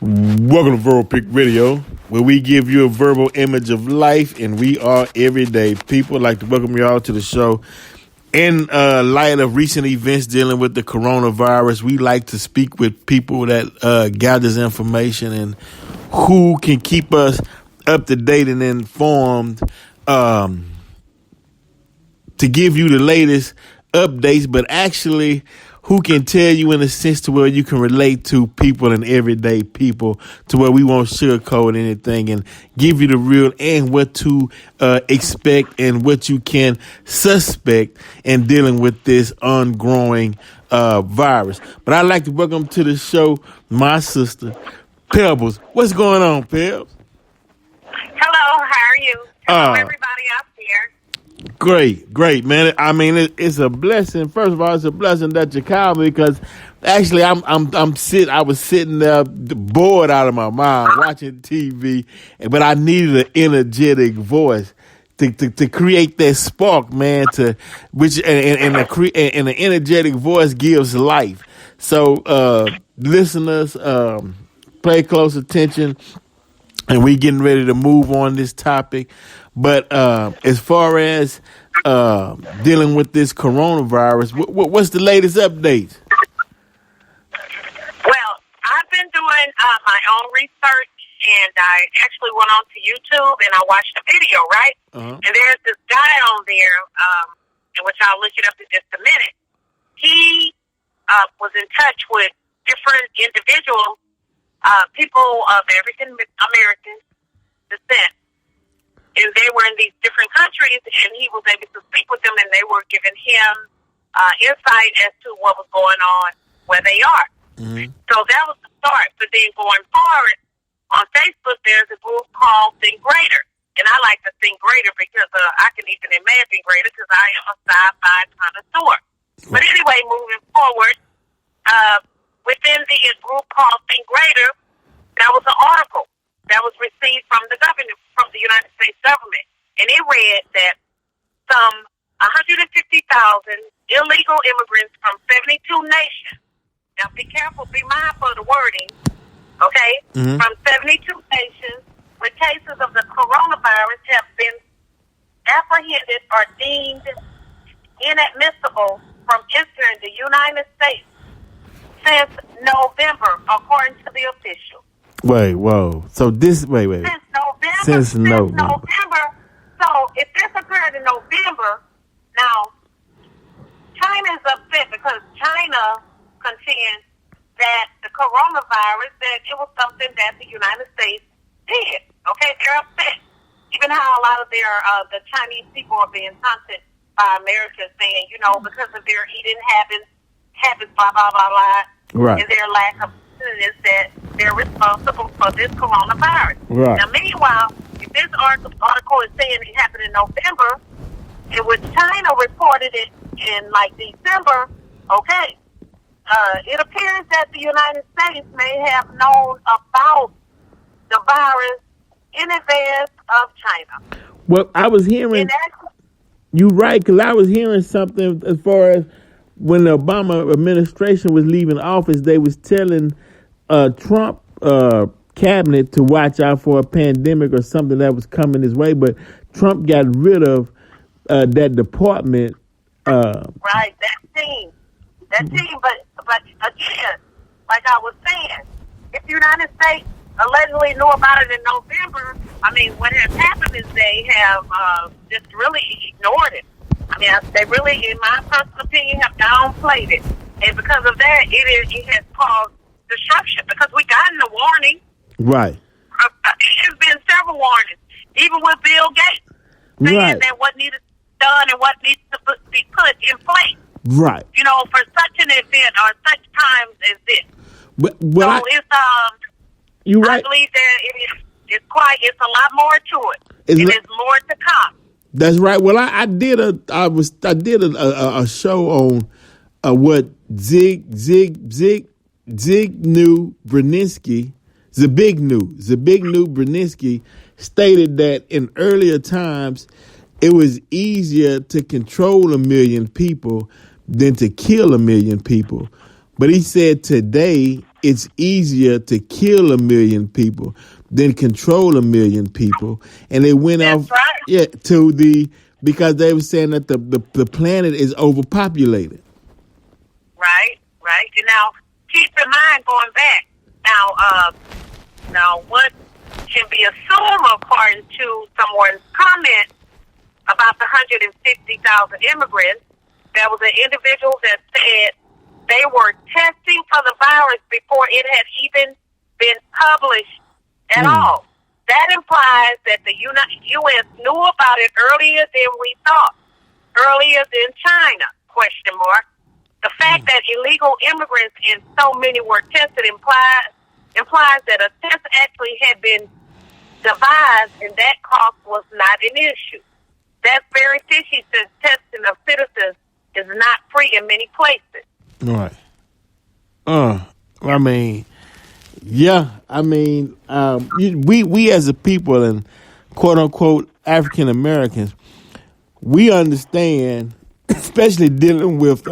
Welcome to Verbal Pick Radio, where we give you a verbal image of life, and we are everyday people. I'd like to welcome you all to the show. In light of recent events dealing with the coronavirus, we like to speak with people that gathers information and who can keep us up to date and informed to give you the latest updates, but actually who can tell you in a sense to where you can relate to people and everyday people, to where we won't sugarcoat anything and give you the real and what to expect and what you can suspect in dealing with this ongoing virus. But I'd like to welcome to the show my sister, Pebbles. What's going on, Pebbles? Hello, how are you? Hello, everybody out there. Great, man. I mean, it's a blessing. First of all, it's a blessing that you called me because actually, I was sitting there bored out of my mind watching TV, but I needed an energetic voice to create that spark, man. And an energetic voice gives life. So, listeners, pay close attention. And we getting ready to move on this topic. But as far as dealing with this coronavirus, what's the latest updates? Well, I've been doing my own research, and I actually went on to YouTube, and I watched a video, right? Uh-huh. And there's this guy on there, in which I'll look it up in just a minute. He was in touch with different individuals, people of African American descent, and they were in these different countries, and he was able to speak with them, and they were giving him insight as to what was going on where they are. Mm-hmm. So that was the start. But then going forward, on Facebook, there's a group called Think Greater, and I like to think greater because I can even imagine greater because I am a sci-fi connoisseur. But anyway, moving forward, within the group called Think Greater, that was an article that was received from the government, from the United States government. And it read that some 150,000 illegal immigrants from 72 nations, now be careful, be mindful of the wording, okay, from 72 nations with cases of the coronavirus have been apprehended or deemed inadmissible from entering the United States since November, according to the official. Wait. Since November. So if this occurred in November, now China is upset because China contends that the coronavirus, that it was something that the United States did. Okay, they're upset. Even how a lot of their the Chinese people are being taunted by America, saying, because of their eating habits, blah blah blah blah, right, and their lack of is that they're responsible for this coronavirus. Right. Now, meanwhile, if this article is saying it happened in November, in which China reported it in December, okay, it appears that the United States may have known about the virus in advance of China. Well, I was hearing, you're right, because I was hearing something as far as when the Obama administration was leaving office, they was telling Trump cabinet to watch out for a pandemic or something that was coming his way, but Trump got rid of that department. Right, that team. But again, like I was saying, if the United States allegedly knew about it in November, I mean, what has happened is they have just really ignored it. I mean, they really, in my personal opinion, have downplayed it. And because of that, it has caused destruction. Because we gotten a warning. Right. There's been several warnings, even with Bill Gates, saying that what needed to be done and what needs to be put in place. Right. For such an event or such times as this. You're right. I believe that it's a lot more to it. There's more to come. That's right. Well, I did a show on what Zbigniew Brzezinski stated that in earlier times it was easier to control 1 million people than to kill 1 million people. But he said today it's easier to kill 1 million people than control 1 million people. And they went That's off right. because they were saying that the planet is overpopulated. Right. And now, keep in mind, going back, now what can be assumed according to someone's comment about the 150,000 immigrants, there was an individual that said they were testing for the virus before it had even been published at all. That implies that the U.S. knew about it earlier than we thought, earlier than China, ? The fact that illegal immigrants and so many were tested implies that a test actually had been devised and that cost was not an issue. That's very fishy since testing of citizens is not free in many places. Right. I mean, yeah. I mean, we as a people and quote unquote African Americans, we understand, especially dealing with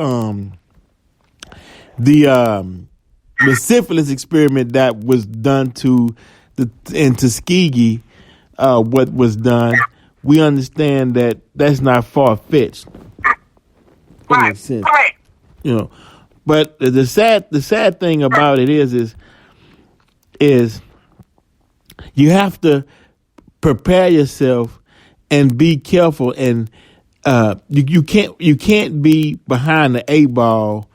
the syphilis experiment that was done in Tuskegee. What was done, we understand that that's not far fetched. Right. Correct. You know, but the sad thing about it is you have to prepare yourself and be careful, and you can't be behind the 8 ball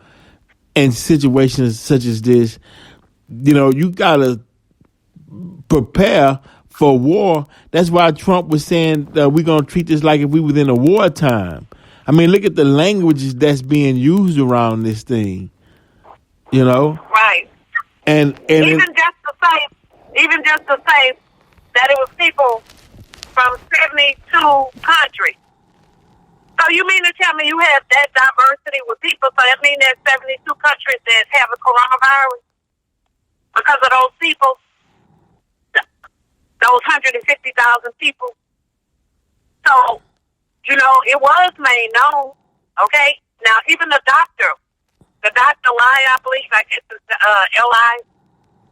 in situations such as this. You know, you gotta prepare for war. That's why Trump was saying we're gonna treat this like if we was in a wartime. I mean, look at the languages that's being used around this thing. You know, right? And even just to say that it was people from 72 countries. So you mean to tell me you have that diversity with people? So that means there's 72 countries that have a coronavirus because of those people, those 150,000 people. So, you know, it was made known. Okay, now even the doctor Lai, I believe, I guess it's Li.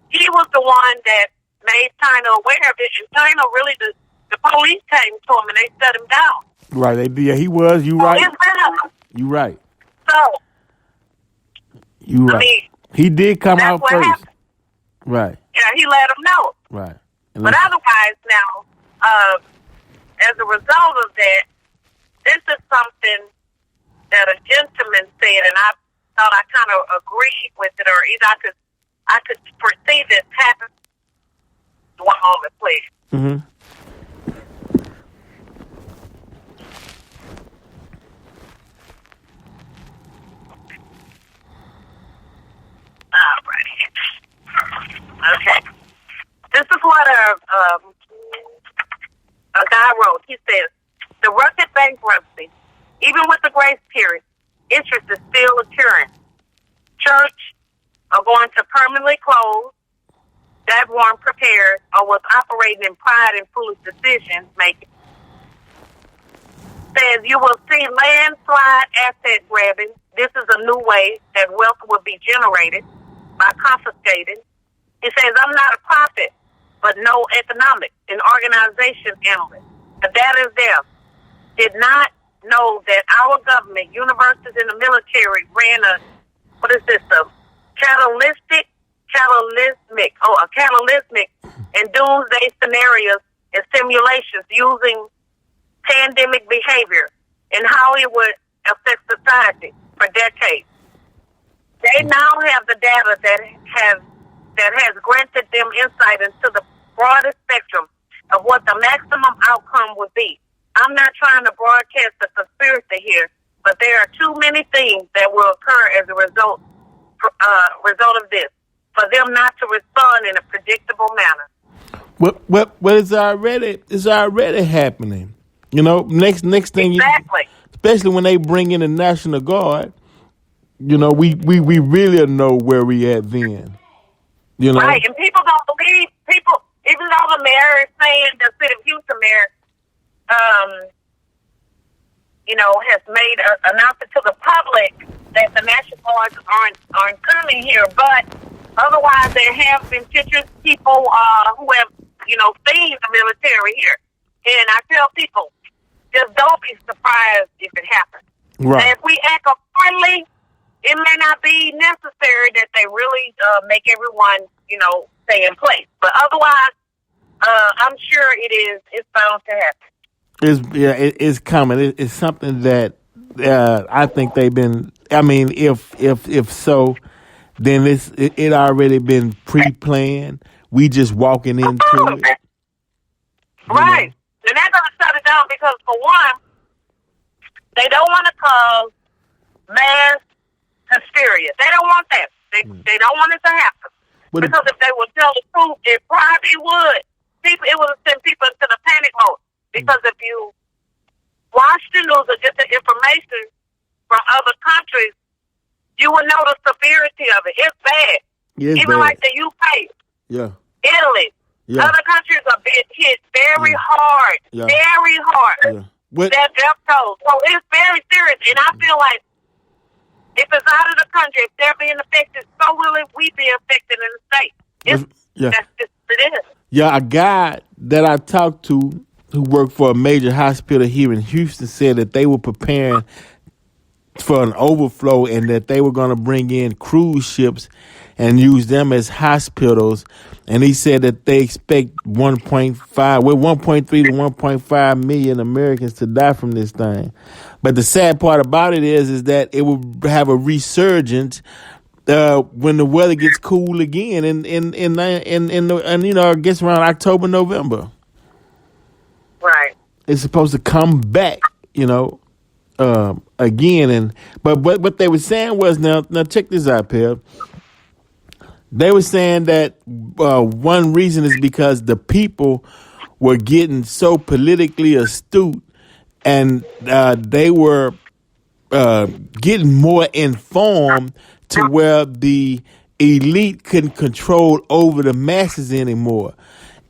He was the one that made China aware of it, and China really the police came to him and they shut him down. Right, yeah, he was. You right. You right. So, you right. I mean, he did come out first. Happened. Right. Yeah, he let them know. Right. But otherwise, now, as a result of that, this is something that a gentleman said, and I thought I kind of agreed with it, or either I could foresee this happen. One moment, please. Mm-hmm. Okay. This is what a guy wrote. He says, the rugged bankruptcy, even with the grace period, interest is still occurring. Church are going to permanently close. That weren't prepared or was operating in pride and foolish decision making. Says you will see landslide asset grabbing. This is a new way that wealth will be generated by confiscating. He says, I'm not a prophet, but no economic and organization analyst. The data is there. Did not know that our government, universities, and the military ran a catalytic and doomsday scenarios and simulations using pandemic behavior and how it would affect society for decades. They now have the data that has granted them insight into the broadest spectrum of what the maximum outcome would be. I'm not trying to broadcast a conspiracy here, but there are too many things that will occur as a result of this for them not to respond in a predictable manner. Well, it's already happening. You know, next thing, exactly. Especially when they bring in the National Guard. You know, we really know where we at then. You know? Right, and people don't believe, even though the mayor is saying, the city of Houston mayor, has made an announcement to the public that the National Guards aren't coming here, but Otherwise, there have been pictures, people who have, seen the military here. And I tell people, just don't be surprised if it happens. Right. And if we act accordingly, it may not be necessary that they really make everyone, stay in place. But otherwise, I'm sure it's bound to happen. It's coming. It's something that I think they've been. I mean, if so, then it already been pre-planned. We just walking into it. Right. And they're going to shut it down because, for one, they don't want to cause mass hysteria. They don't want that. They don't want it to happen. But because if they would tell the truth, it probably would. It would send people into the panic mode. Because if you watch the news or get the information from other countries, you will know the severity of it. It's bad. It's Even bad. like the UK. Yeah. Italy. Yeah. Other countries are being hit very hard. Yeah. Very hard. Yeah. They're death toll. So it's very serious. And I feel like if it's out of the country, if they're being affected, so will we be affected in the state. That's just it is. Yeah, a guy that I talked to who worked for a major hospital here in Houston said that they were preparing for an overflow and that they were going to bring in cruise ships and use them as hospitals. And he said that they expect 1.3 to 1.5 million Americans to die from this thing. But the sad part about it is that it will have a resurgence when the weather gets cool again in I guess around October, November. Right. It's supposed to come back, again. But what they were saying was now check this out, Peb. They were saying that one reason is because the people were getting so politically astute and they were getting more informed to where the elite couldn't control over the masses anymore.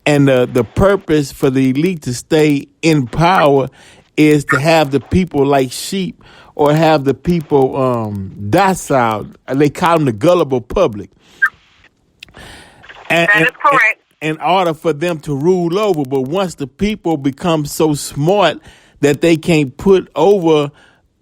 And the purpose for the elite to stay in power is to have the people like sheep or have the people docile. They call them the gullible public. That is correct. In order for them to rule over. But once the people become so smart that they can't put over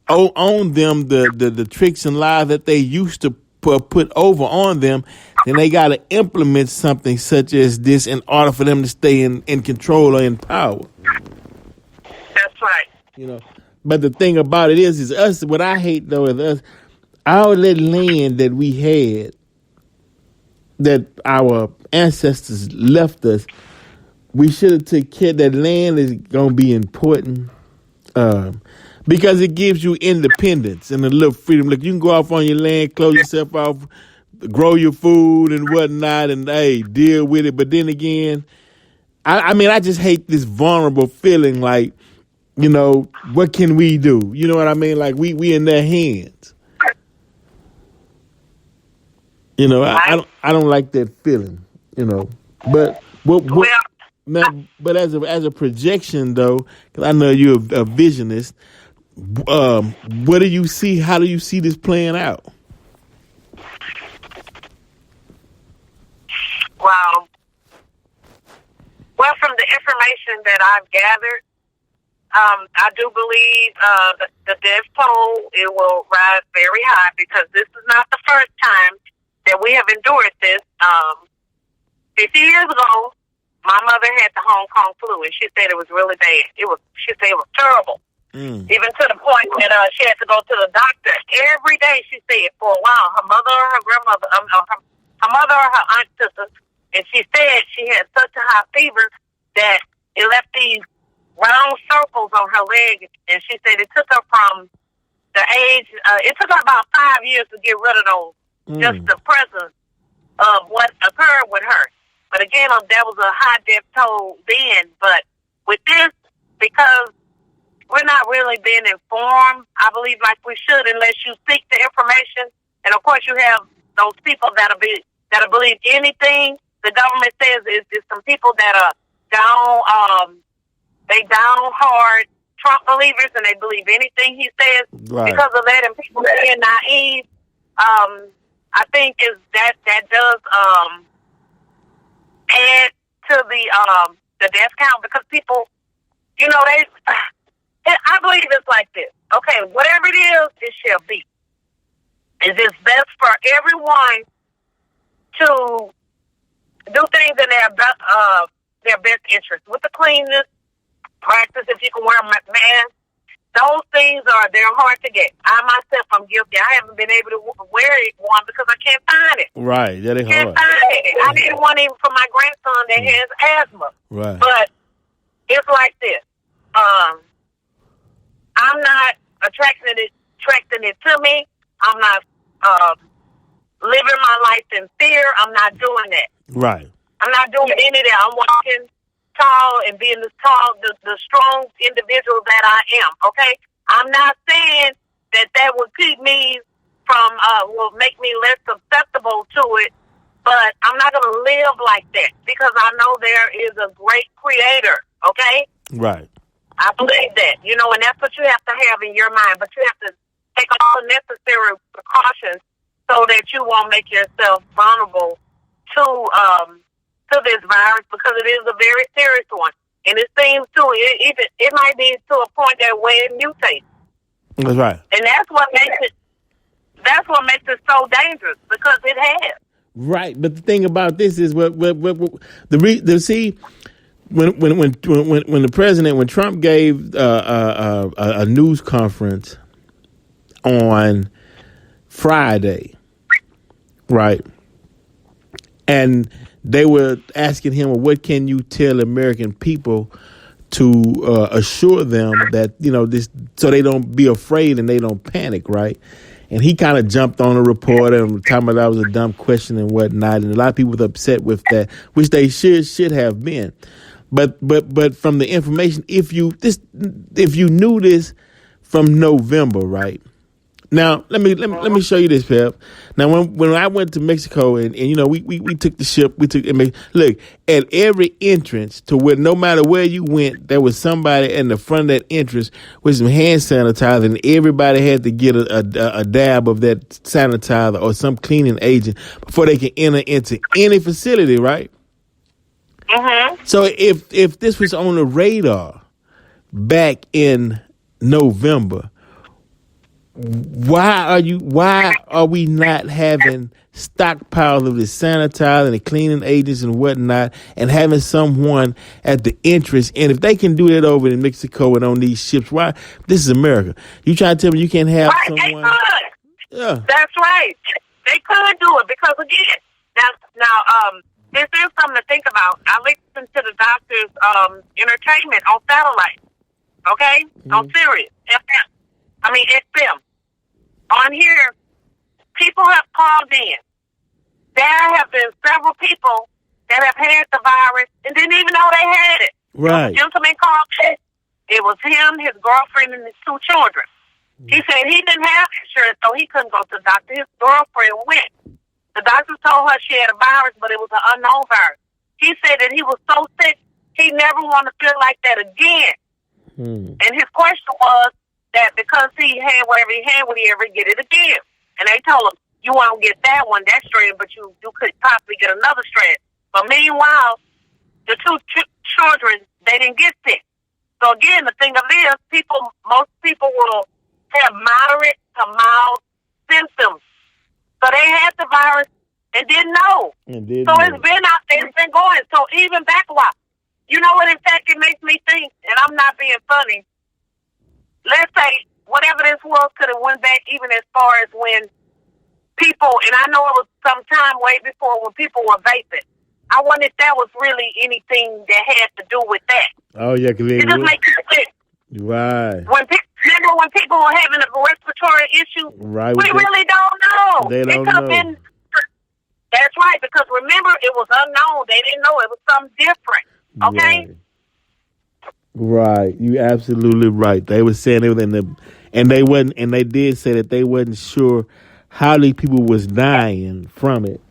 on them the tricks and lies that they used to put over on them, then they got to implement something such as this in order for them to stay in control or in power. That's right. But the thing about it is us. What I hate though is us. All that land that we had, that our ancestors left us, we should have took care. That land is gonna be important. Because it gives you independence and a little freedom. Look, you can go off on your land, close yourself off, grow your food and whatnot, and deal with it. But then again, I just hate this vulnerable feeling. Like, what can we do? You know what I mean? Like we in their hands. I don't like that feeling. But but as a projection though, because I know you're a visionist. What do you see? How do you see this playing out? Wow. Well, from the information that I've gathered, I do believe the death toll, it will rise very high because this is not the first time that we have endured this. 50 years ago, my mother had the Hong Kong flu, and she said it was really bad. She said it was terrible. Even to the point that she had to go to the doctor every day. She said for a while, her mother or her grandmother, her mother or her aunt took her, and she said she had such a high fever that it left these round circles on her leg, and she said it took her from the age. It took her about 5 years to get rid of those. Just the presence of what occurred with her. But again, that was a high death toll then. But with this, because we're not really being informed, I believe, like we should, unless you seek the information. And of course, you have those people that'll believe anything the government says. Is some people that are down, they down hard Trump believers, and they believe anything he says. Right. Because of that, and people being naive, I think is that does add to the death count because people, they. I believe it's like this. Okay, whatever it is, it shall be. It's just best for everyone to do things in their best interest. With the cleanness practice, if you can wear a mask, those things they're hard to get. I myself, I'm guilty. I haven't been able to wear one because I can't find it. Right, that is hard. Can't find it. I need one even for my grandson that has asthma. Right. But it's like this. I'm not attracting it to me. I'm not living my life in fear. I'm not doing that. Right. I'm not doing any of that. I'm walking tall and being the strong individual that I am. Okay. I'm not saying that would keep me from will make me less susceptible to it, but I'm not going to live like that because I know there is a great creator. Okay. Right. I believe that, and that's what you have to have in your mind. But you have to take all the necessary precautions so that you won't make yourself vulnerable to this virus because it is a very serious one. And it seems it might be to a point that where it mutates. That's right. And that's what makes it so dangerous because it has. Right, but the thing about this is when Trump gave a news conference on Friday, right, and they were asking him, well, what can you tell American people to assure them that, this, so they don't be afraid and they don't panic, right? And he kind of jumped on a reporter and talking about that was a dumb question and whatnot. And a lot of people were upset with that, which they should have been. But from the information, if you knew this from November, right? Now let me show you this, Pep. Now when I went to Mexico and we took the ship, look at every entrance to where no matter where you went, there was somebody in the front of that entrance with some hand sanitizer, and everybody had to get a dab of that sanitizer or some cleaning agent before they can enter into any facility, right? Mm-hmm. So if this was on the radar back in November, why are we not having stockpiles of the sanitizer and the cleaning agents and whatnot, and having someone at the entrance? And if they can do that over in Mexico and on these ships, why? This is America. You trying to tell me you can't have someone? They could. Yeah, that's right. They could do it because again, now this is something to think about. I listen to the doctor's entertainment on satellite. Okay, on Sirius XM. On here, people have called in. There have been several people that have had the virus and didn't even know they had it. right. A gentleman called. It was him, his girlfriend, and his 2 children. He said he didn't have insurance, so he couldn't go to the doctor. His girlfriend went. The doctor told her she had a virus, but it was an unknown virus. He said that he was so sick, he never wanted to feel like that again. And his question was that because he had whatever he had, would he ever get it again? And they told him, you won't get that strand, but you could possibly get another strand. But meanwhile, the 2 children, they didn't get sick. So again, the thing of it is, most people will have moderate to mild symptoms. So they had the virus and didn't know. It's been out there, it's been going. So even back a while, you know what, in fact, it makes me think, and I'm not being funny, let's say whatever this was could have went back even as far as when people, and I know it was some time way before when people were vaping. I wonder if that was really anything that had to do with that. Oh, yeah, because it just makes you sick. Right. Remember when people were having a respiratory issue? Right. We really don't know. They don't know. That's right, because remember, it was unknown. They didn't know. It was something different. Okay? Right. You absolutely right. They were saying it was and they did say that they wasn't sure how these people was dying from it.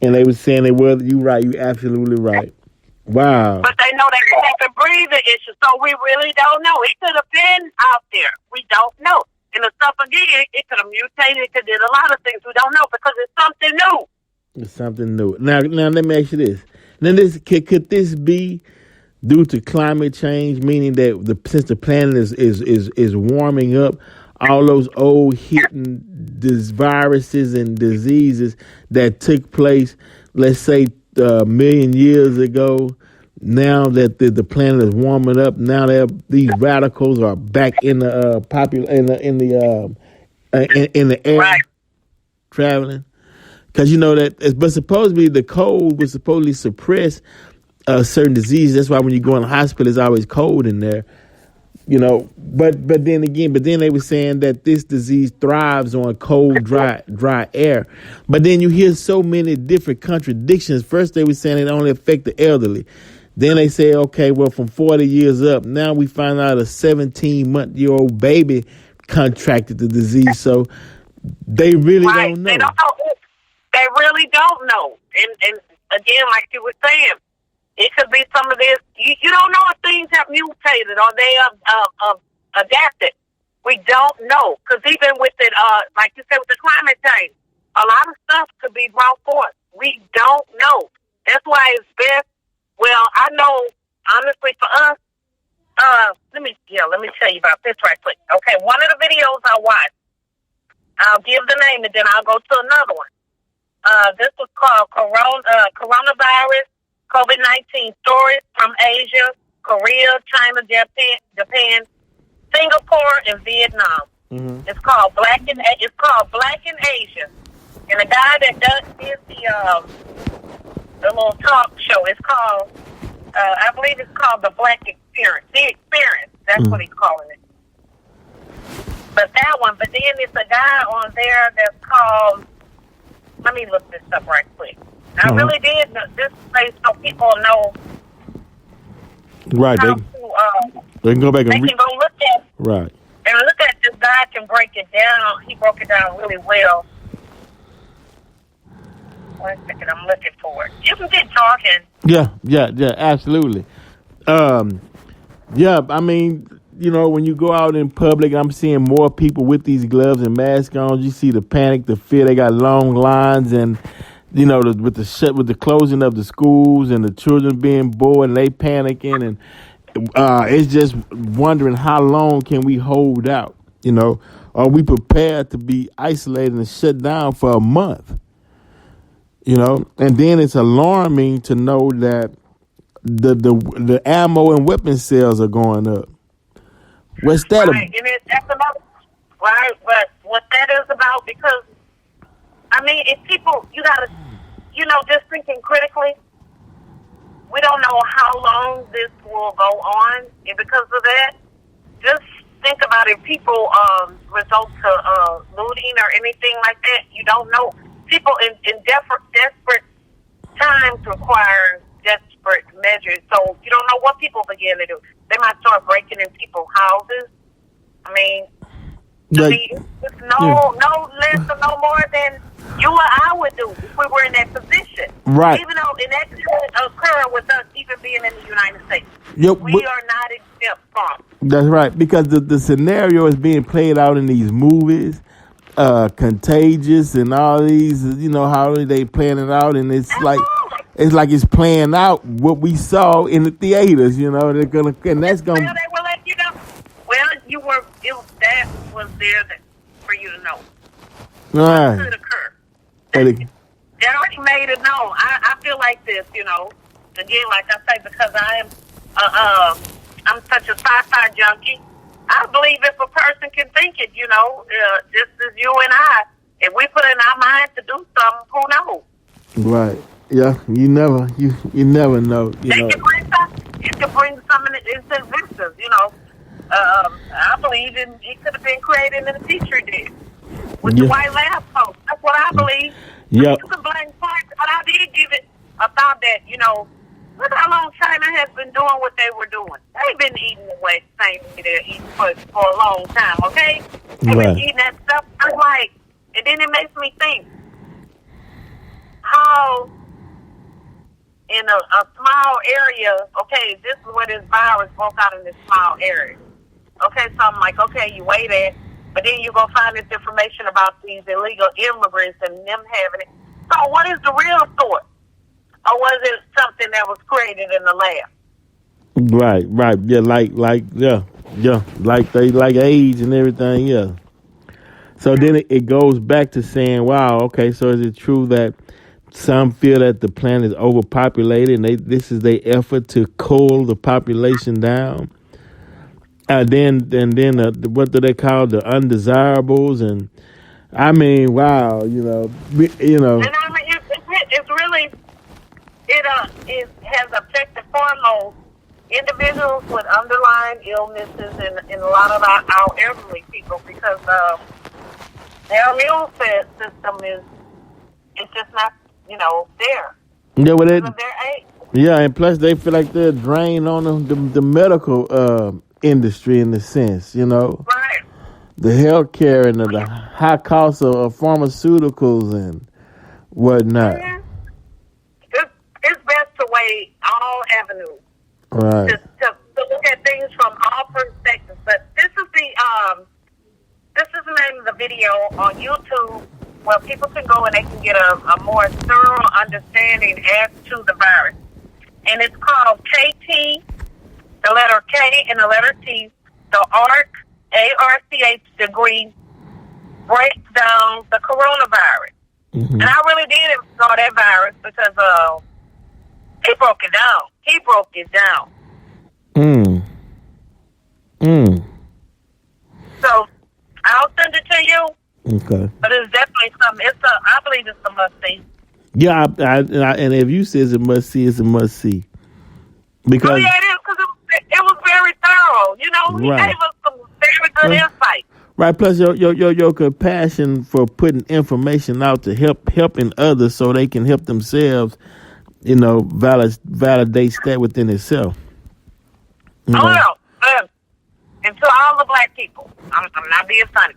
And they were saying you right. You absolutely right. Wow. But they know they have to breathe the issue, so we really don't know. It could have been out there. We don't know. And the stuff again, it could have mutated, it could have did a lot of things we don't know because it's something new. It's something new. Now let me ask you this. Now could this be due to climate change, meaning that since the planet is warming up, all those old hidden viruses and diseases that took place, let's say a million years ago, now that the planet is warming up, now these radicals are back in the in the air, right, traveling. Because you know that, but supposedly the cold was supposedly suppress certain diseases. That's why when you go in the hospital, it's always cold in there. You know, but then they were saying that this disease thrives on cold, dry air. But then you hear so many different contradictions. First, they were saying it only affect the elderly. Then they say, okay, well, from 40 years up. Now we find out a 17-month-old baby contracted the disease. So they really don't know. They don't know. They really don't know. And again, like you were saying, it could be some of this. You don't know if things have mutated or they have adapted. We don't know. Because even with it, like you said, with the climate change, a lot of stuff could be brought forth. We don't know. That's why it's best. Well, I know, honestly, for us, let me tell you about this right quick. Okay, one of the videos I watched, I'll give the name and then I'll go to another one. This was called Coronavirus COVID-19 Stories from Asia, Korea, China, Japan, Singapore, and Vietnam. Mm-hmm. It's called Black in Asia, and the guy that is the little talk show. It's called I believe it's called the Black Experience. The Experience. That's what he's calling it. But that one. But then it's a guy on there that's called. Let me look this up right quick. I really did this place so people know. Right. They can go back and they can go look at. Right. And look at this guy can break it down. He broke it down really well. One second, I'm looking for it. You can keep talking. Yeah, absolutely. Yeah, I mean, you know, when you go out in public, I'm seeing more people with these gloves and masks on. You see the panic, the fear. They got long lines, and you know, with the closing of the schools and the children being bored, and they panicking, and it's just wondering how long can we hold out? You know, are we prepared to be isolated and shut down for a month? You know, and then it's alarming to know that the ammo and weapon sales are going up. What's that about? That's about right, but what that is about, because I mean, if people, you gotta, you know, just thinking critically. We don't know how long this will go on, and because of that, just think about it. People result to looting or anything like that. You don't know. People in desperate times require desperate measures. So you don't know what people begin to do. They might start breaking in people's houses. I mean, it's no less or no more than you or I would do if we were in that position. Right. Even though that could occur with us, even being in the United States. Yep, we are not exempt from. That's right, because the scenario is being played out in these movies. Contagious and all these, you know, how they playing it out, and it's like it's playing out what we saw in the theaters. You know, they're gonna, and that's gonna. Well, they will let you know. Well, that was there for you to know. Right. What could occur? They already made it known. I feel like this, you know. Again, like I say, because I am, I'm such a sci-fi junkie. I believe if a person can think it, you know, just as you and I, if we put in our mind to do something, who knows? Right. Yeah. You never know. It can bring something into existence, you know. I believe it could have been created in the Petri dish with the white lab coat. That's what I believe. Yeah. You can blame science, but I did give it a thought that, you know, look how long China has been doing what they were doing. They've been eating the way same they're eating for a long time, okay? They've been eating that stuff. I'm like, and then it makes me think how in a small area, okay, this is where this virus broke out in this small area. Okay, so I'm like, okay, you weigh that. But then you're going to find this information about these illegal immigrants and them having it. So what is the real source? Or was it something that was created in the lab? Right. Yeah, like AIDS and everything, yeah. So then it goes back to saying, wow, okay, so is it true that some feel that the planet is overpopulated and this is their effort to cool the population down? Then what do they call the undesirables? And I mean, wow, And I mean, it's really, it has affected foremost individuals with underlying illnesses and a lot of our elderly people because their immune system is just not, there. Yeah, well, their age. Yeah, and plus they feel like they're drained on the medical industry in the sense, Right. the healthcare and the high cost of pharmaceuticals and whatnot. Mm-hmm. It's best to weigh all avenues. Right. To look at things from all perspectives. But this is the name of the video on YouTube where people can go and they can get a more thorough understanding as to the virus. And it's called KT, the letter K and the letter T, the ARC, ARCH degree breaks down the coronavirus. Mm-hmm. And I really did install that virus because he broke it down. He broke it down. So I'll send it to you. Okay. But it's definitely something. I believe it's a must see. Yeah, and if you say it's a must see, it's a must see. Because it is because it was very thorough. He gave us some very good insight. Right. Plus your compassion for putting information out to helping others so they can help themselves. Validates that within itself. And to all the black people, I'm not being funny.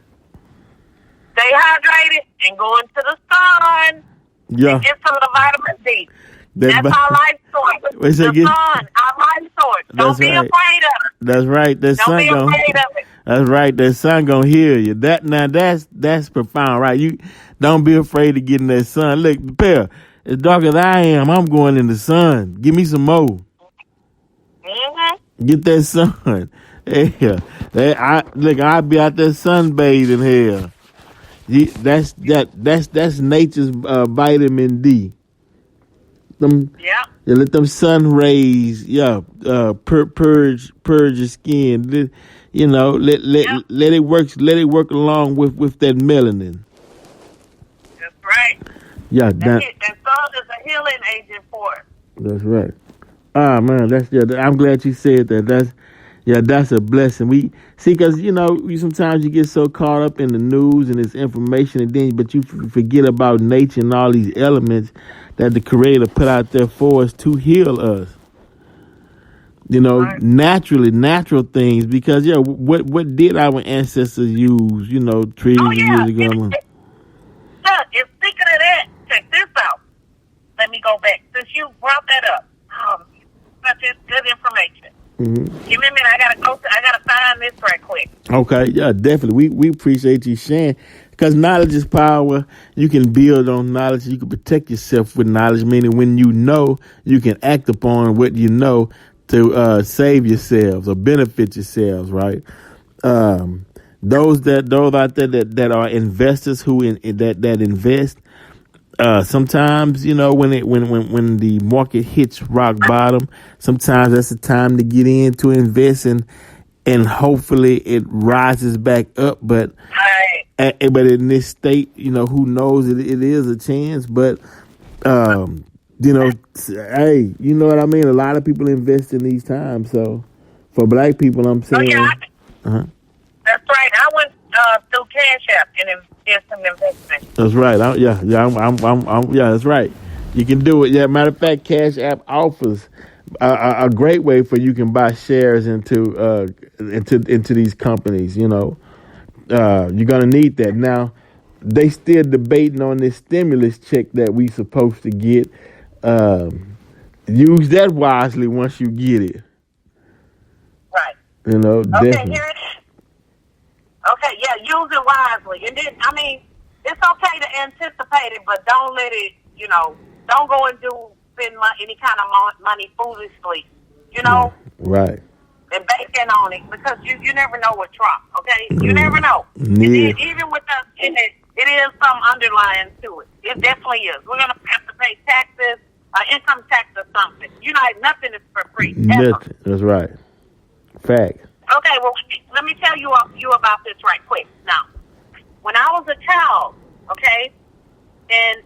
Stay hydrated and go into the sun. Yeah. And get some of the vitamin D. That's our life source. The sun, our life source. Don't be afraid of it. That's right. Don't be afraid of it. That's right. That sun gonna heal you. That's profound, right? You don't be afraid to get in that sun. Look, Pear, as dark as I am, I'm going in the sun. Give me some more. Mm-hmm. Get that sun. Yeah. I'll be out there sunbathing here. That's nature's vitamin D. Let them sun rays, purge your skin. Let it work along with that melanin. That's right. Yeah, that sun is a healing agent for us. That's right. Ah man, I'm glad you said that. That's a blessing. We see because sometimes you get so caught up in the news and this information, but you forget about nature and all these elements that the Creator put out there for us to heal us. Right. Naturally, natural things. Because what did our ancestors use? Trees years ago. And speaking of that, check this out. Let me go back since you brought that up. Such good information. Mm-hmm. Give me a minute. I gotta find this right quick. Okay, yeah, definitely. We appreciate you sharing because knowledge is power. You can build on knowledge. You can protect yourself with knowledge. Meaning, when you know, you can act upon what you know to save yourselves or benefit yourselves. Right. Those out there that are investors that invest. Sometimes, when the market hits rock bottom, sometimes that's the time to get in to invest and hopefully it rises back up. But in this state, who knows? It is a chance. But hey, you know what I mean. A lot of people invest in these times. So for black people, I'm saying, That's right. I went through Cash App and did some investment. That's right. That's right. You can do it. Yeah. Matter of fact, Cash App offers a great way for you can buy shares into these companies. You're gonna need that. Now, they still debating on this stimulus check that we supposed to get. Use that wisely once you get it. Right. Definitely. Here it is. Okay, yeah, use it wisely. And then, I mean, it's okay to anticipate it, but don't let it, don't go and spend any kind of money foolishly, Right. and bank in on it, because you never know with Trump, okay? You never know. Yeah. Even with us in it, it is some underlying to it. It definitely is. We're going to have to pay taxes, income tax or something. Nothing is for free. Nothing. That's right. Fact. Okay, well, let me tell you about this right quick. Now, when I was a child, okay, in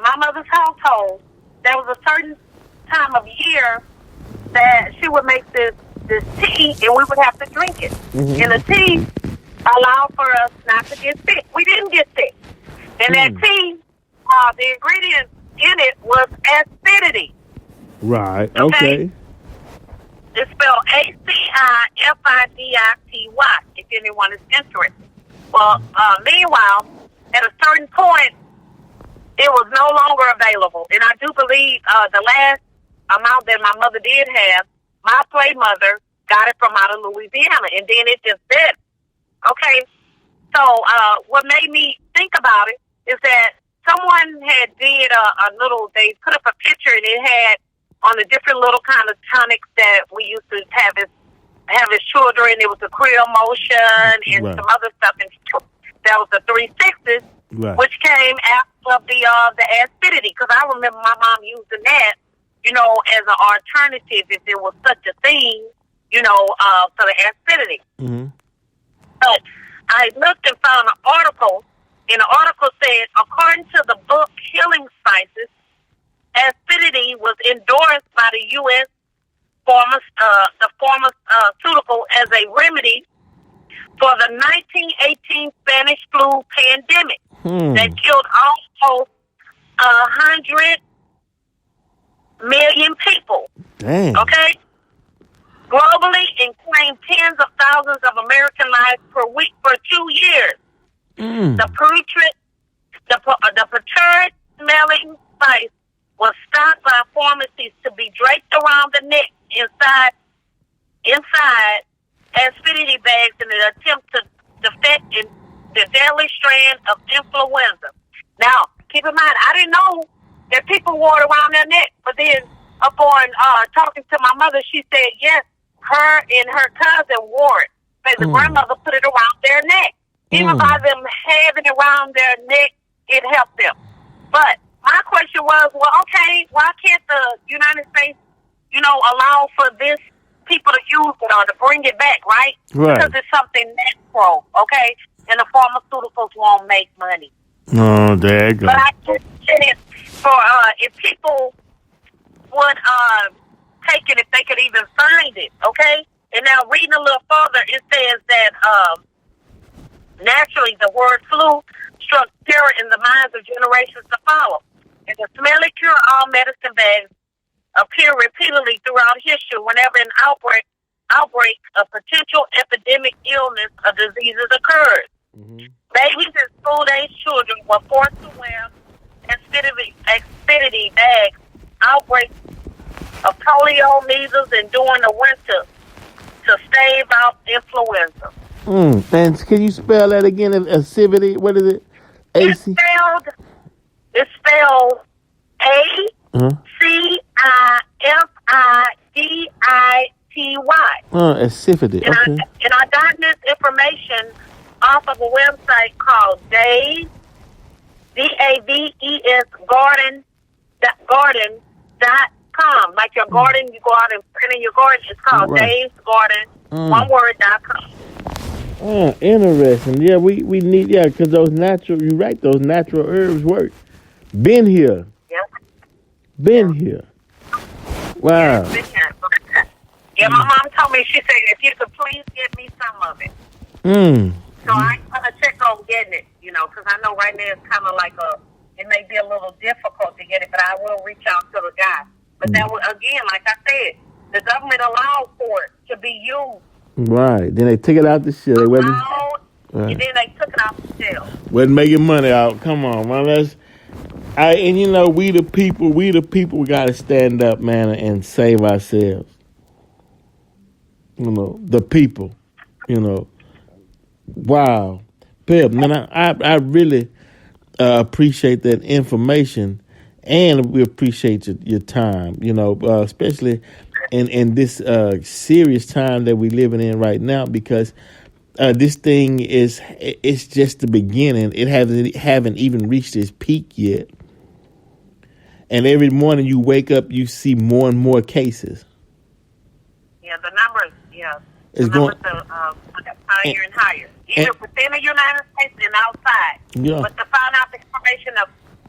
my mother's household, there was a certain time of year that she would make this tea, and we would have to drink it. Mm-hmm. And the tea allowed for us not to get sick. We didn't get sick. And that tea, the ingredient in it was acidity. Right. Okay. It's spelled ACIFIDITY, if anyone is interested. Well, meanwhile, at a certain point, it was no longer available. And I do believe the last amount that my mother did have, my slave mother got it from out of Louisiana, and then it just did. Okay, so what made me think about it is that someone had did a little, they put up a picture, and it had on the different little kind of tonics that we used to have as children. It was the Creole Motion and some other stuff, and that was the 360s, which came after the acidity, because I remember my mom using that, as an alternative if there was such a thing, for the acidity. Mm-hmm. But I looked and found an article, and the article said, according to the book Healing Spices, acidity was endorsed by the U.S. pharmaceutical as a remedy for the 1918 Spanish flu pandemic that killed almost 100 million people. Dang. Okay? Globally, and claimed tens of thousands of American lives per week for 2 years. The perturbed smelling spice was stocked by pharmacies to be draped around the neck inside acidity bags in an attempt to defect the deadly strand of influenza. Now, keep in mind, I didn't know that people wore it around their neck, but then upon talking to my mother, she said, yes, her and her cousin wore it. But the grandmother put it around their neck. Even by them having it around their neck, it helped them. But my question was, well, okay, why can't the United States, allow for this people to use it or to bring it back, right? Because it's something natural, okay? And the pharmaceuticals won't make money. Oh, there you go. But I just said if people would take it, if they could even find it, okay? And now reading a little further, it says that naturally the word flu struck terror in the minds of generations to follow. And the smelly cure-all medicine bags appear repeatedly throughout history whenever an outbreak of potential epidemic illness or diseases occurs. Mm-hmm. Babies and school-age children were forced to wear acidity bags. Outbreaks of polio, measles, and during the winter to stave out influenza. And can you spell that again? Acidity? What is it? It's spelled ACIFIDITY. Acidity. Okay. And I got this information off of a website called Daves, DAVES garden.com. Like your garden, you go out and plant in your garden. It's called Daves Garden, oneword.com. Oh, interesting. Yeah, we need, because those natural herbs work. Been here. Been here. Wow. Been here. Yeah, my mom told me, she said, if you could please get me some of it. So I'm going to check on getting it, because I know right now it's kind of like it may be a little difficult to get it, but I will reach out to the guy. But that would, again, like I said, the government allowed for it to be used. Right. Then they took it out the shelf. And then they took it out the shelf. Wasn't making money out. Come on, man. We the people, we got to stand up, man, and save ourselves. The people, Wow. Pep, man, I really appreciate that information, and we appreciate your time, especially in this serious time that we're living in right now, because this thing it's just the beginning. It haven't even reached its peak yet. And every morning you wake up, you see more and more cases. Yeah, the numbers, It's the numbers are higher and higher. Either within the United States and outside. Yeah. But to find out the information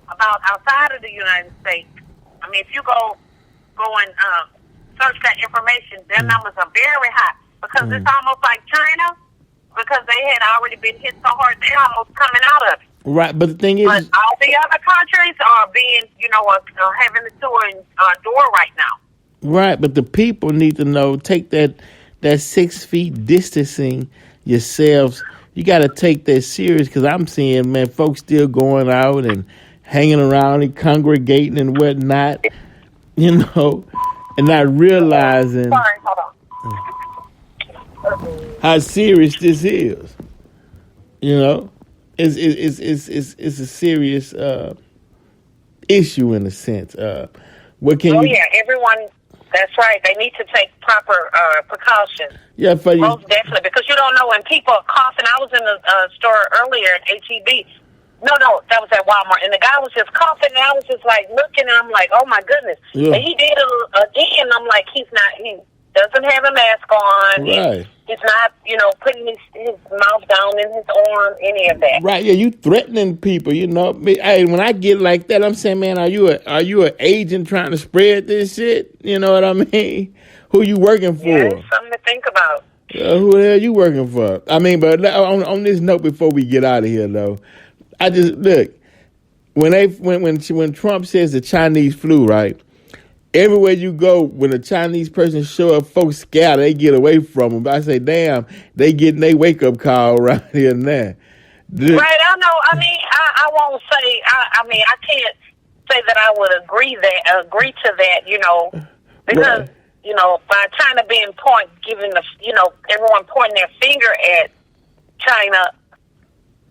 about outside of the United States, I mean, if you go and search that information, their numbers are very high. Because it's almost like China, because they had already been hit so hard, they're almost coming out of it. Right, but the thing is, but all the other countries are being, having the door right now. Right, but the people need to know. Take that 6 feet distancing yourselves. You got to take that serious, because I'm seeing, man, folks still going out and hanging around and congregating and whatnot, and not realizing how serious this is. It's a serious issue in a sense. What can you? Yeah, everyone. That's right. They need to take proper precautions. Yeah, for you. Most definitely, because you don't know when people are coughing. I was in the store earlier at HEB. No, that was at Walmart, and the guy was just coughing, and I was just like looking, and I'm like, oh my goodness. Yeah. And he did it again. I'm like, he doesn't have a mask on. Right. He's not, putting his mouth down in his arm, any of that. Right. Yeah, you threatening people. Hey, when I get like that, I'm saying, man, are you an agent trying to spread this shit? You know what I mean? Who you working for? Yeah, something to think about. Who the hell you working for? I mean, but on this note, before we get out of here, though, I just look when Trump says the Chinese flu, right? Everywhere you go, when a Chinese person show up, folks scatter. They get away from them. But I say, damn, they getting their wake up call right here and there. Right, I know. I mean, I won't say. I mean, I can't say that I would agree to that. Because right. By China being giving everyone pointing their finger at China.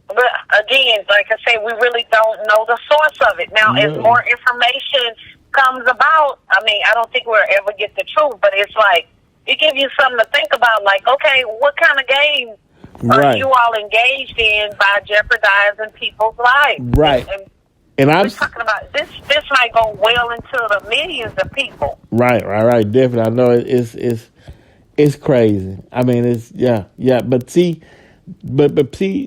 But again, like I say, we really don't know the source of it. Now, as more information comes about, I mean, I don't think we'll ever get the truth, but it's like, it gives you something to think about, like, okay, what kind of game are you all engaged in by jeopardizing people's lives? Right. And I'm talking about this might go well into the millions of people. Right, definitely. I know it's crazy. I mean, but see,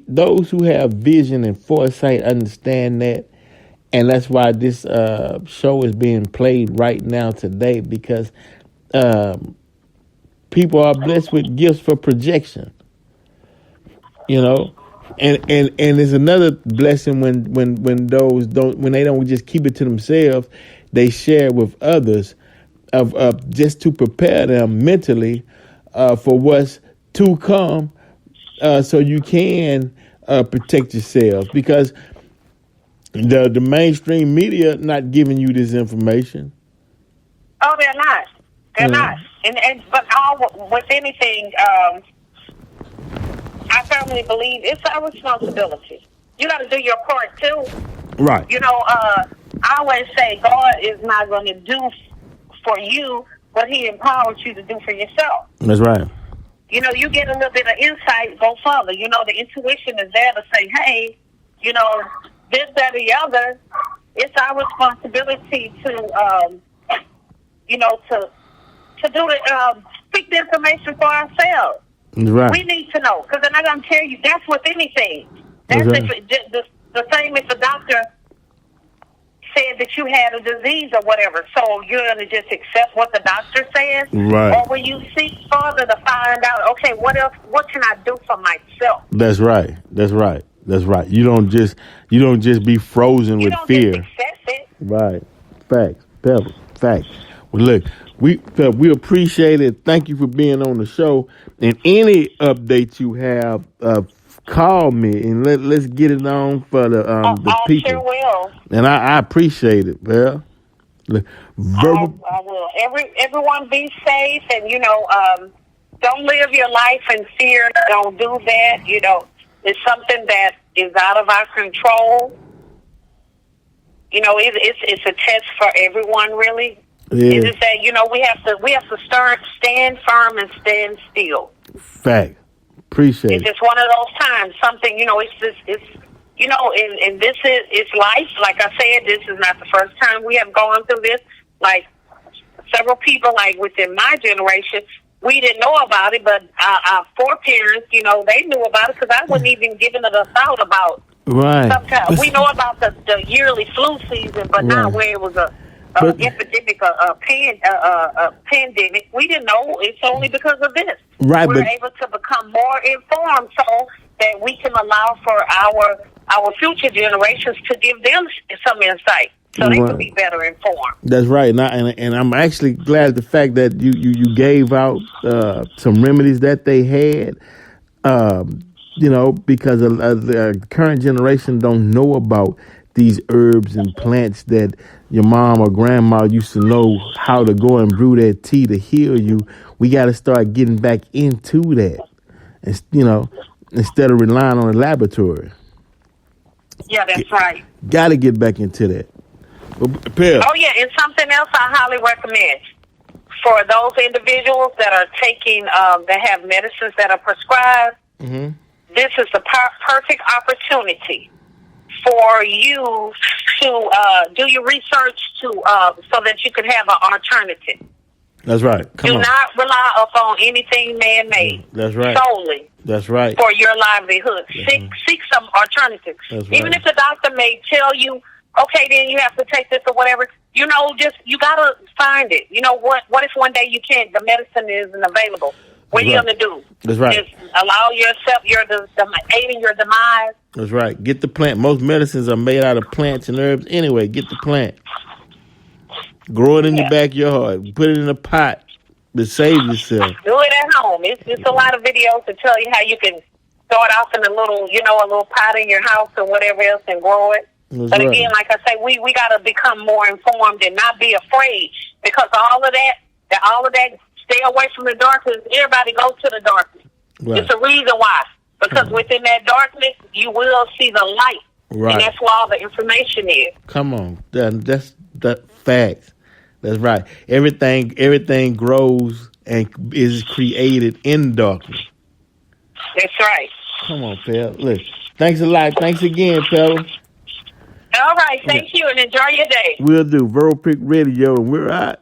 those who have vision and foresight understand that. And that's why this show is being played right now today, because people are blessed with gifts for projection. And it's another blessing when they don't just keep it to themselves, they share with others of just to prepare them mentally for what's to come, so you can protect yourselves, because the mainstream media not giving you this information. Oh, they're not. They're not. But with anything, I firmly believe it's our responsibility. You got to do your part too. Right. I always say God is not going to do for you what He empowers you to do for yourself. That's right. You get a little bit of insight, go further. The intuition is there to say, hey, this, that, or the other. It's our responsibility to do speak the information for ourselves. Right. We need to know, because they're not going to tell you. That's with anything. That's the same if a doctor said that you had a disease or whatever. So you're going to just accept what the doctor says? Right. Or will you seek further to find out, okay, what else? What can I do for myself? That's right. You don't just be frozen with fear. Just accept it. Right. Facts. Pebbles. Facts. Well, look, we appreciate it. Thank you for being on the show. And any updates you have, call me and let's get it on for the people. I sure will. And I appreciate it, Well, I will. Everyone be safe, and Don't live your life in fear. Don't do that. You know, it's something that is out of our control. You know, it's a test for everyone, really. Yeah. It's that, you know, we have to stand firm and stand still. Fact. Appreciate it. It's just one of those times. Something, you know, it's you know, and this is it's life. Like I said, this is not the first time we have gone through this. Like several people, like within my generation, we didn't know about it, but our foreparents, you know, they knew about it because I wasn't even giving it a thought about. Right. Sometimes we know about the yearly flu season, but not where it was a epidemic, a pandemic. We didn't know. It's only because of this. Right. We're able to become more informed so that we can allow for our future generations to give them some insight so they can be better informed. That's right. And I'm actually glad the fact that you gave out some remedies that they had. You know, because the current generation don't know about these herbs and plants that your mom or grandma used to know how to go and brew that tea to heal you. We got to start getting back into that, and you know, instead of relying on a laboratory. Yeah, that's right. Got to get back into that. Pebbles. Oh yeah, and something else I highly recommend for those individuals that are taking that have medicines that are prescribed. Mm-hmm. This is the perfect opportunity for you to do your research so that you can have an alternative. That's right. Do not rely upon anything man-made. That's right. Solely. That's right. For your livelihood. Seek some alternatives. That's Even right. if the doctor may tell you, okay, then you have to take this or whatever. You know, you gotta find it. You know what? What if one day you can't? The medicine isn't available. What are you going to do? That's right. Just allow yourself, aiding your demise. That's right. Get the plant. Most medicines are made out of plants and herbs anyway. Get the plant. Grow it in your backyard. Put it in a pot to save yourself. Do it at home. It's a lot of videos to tell you how you can start off in a little pot in your house or whatever else and grow it. That's but right. again, like I say, we got to become more informed and not be afraid because all of that, stay away from the darkness. Everybody go to the darkness. Right. It's a reason why. Because within that darkness, you will see the light. Right. And that's where all the information is. Come on. That's facts. That's right. Everything grows and is created in darkness. That's right. Come on, Pell. Look, thanks a lot. Thanks again, Pebbles. All right. Thank you and enjoy your day. We'll do. Vero Pick Radio, and we're out.